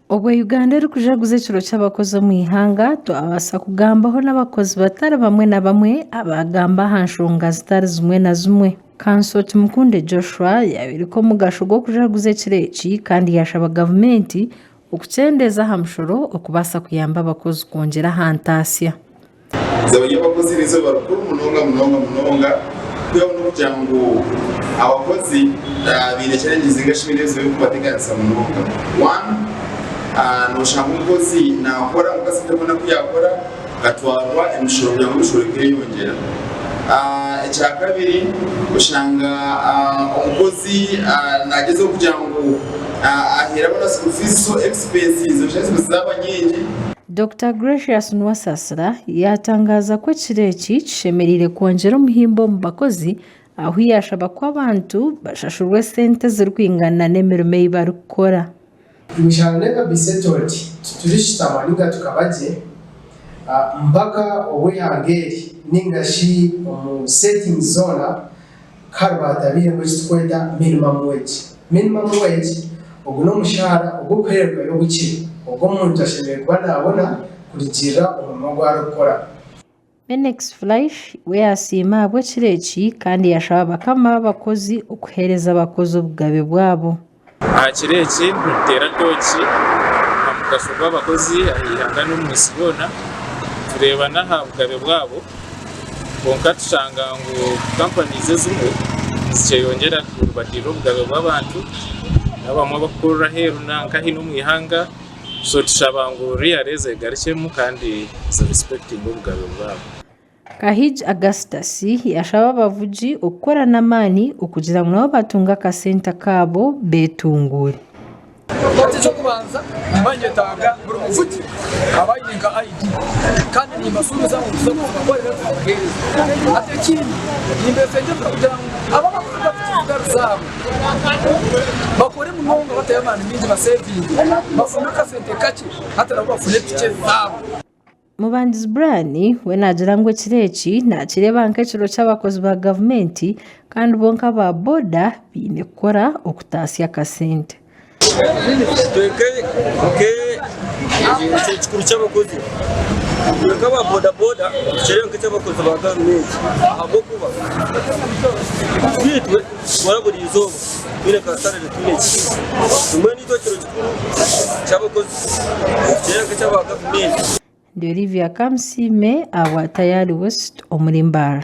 Ubwo Uganda iri kujaguza ekiro ky'abakozi mu ihanga twabasa kugambaho n'abakozi batari bamwe na bamwe abagamba aha nshonga zitari zimwe na zimwe. Councillor Tumukunde Joshua yabiriko mugasho gwo kujaguza ekiro eki kandi yashaba gavumenti okukyendeza aha mushoro okubasa kuyamba abakozi kwongera aha ntaasya. Abakozi nizo barukuru munonga kugira ngo abakozi bine challenges ngashimire zo kubateganisa munonga. One, noshaka umukozi nakora mukasite kubona kuyakora gatwarwa imishoro bya mushoro kiyongera. Icya kabiri ushanga umukozi nagezeho kugira ngo ahera bona school fees so expenses ushaze zaba nyingi. Dr. Gracious Nwasasira yatangaza ko kireki kishemerire kwongera umuhimbo mu bakozi aho yashaba ko abantu bashashurwe sente ziri kwingana n'emirimo y'ibari gukora. Tushaneka bisetoti turishitamanika tukabaje mpaka oweyangeri ningashi setting zona karbatabire ngo kitwenda minimum wage uguno mushahara ugukorerwa yo gukira ubwo umuntu ashemerwa nabona kurigira umurimo gwa gukora. Menex Flash we yasima abo kireki kandi yashaba bakama abakozi okuhereza abakozi obugabe bwabo. Kireki ntera doki amugasho bw'abakozi ahihanga n'umusibona tureba naha bugabe bwabo bonka tushanga ngo companies zimwe ziceyongera kubatira ubugabe bw'abantu n'abamwe bakora heru nanka hino mu ihanga so tushaba ngo realeze garikemu kandi za respecting ubugabe bwabo. Kahij Augustus yashaba abavugi okukora n'amani okugira ngo nabo batunga akasenta kabo betungure. Cyo kubanza mbanyetaga buri muvugi abayinga ID kandi ni masubiza mu gusoma bakorera kubagereza atekindi nimbefenje kugira ngo abakora bafite zabo bakore mu nonga batayamana mingi basaving bafuna kasente kake hatara bafune tike zabo. Mubandizi Brian we nagira ngo kireki nakireba nk'ekiro cy'abakozi ba gavumenti kandi bonka ba boda bine kukora okutasya akasente. Tweke ikikuru cy'abakozi tweka ba boda kirero cy'abakozi ba gavumenti abo kuba twitwe waraburi izobo bine kasarere twiki umwe nito kiro kikuru cy'abakozi kirero cy'aba gavumenti. Olivia Kamsime awa Tayari West Omurimbara.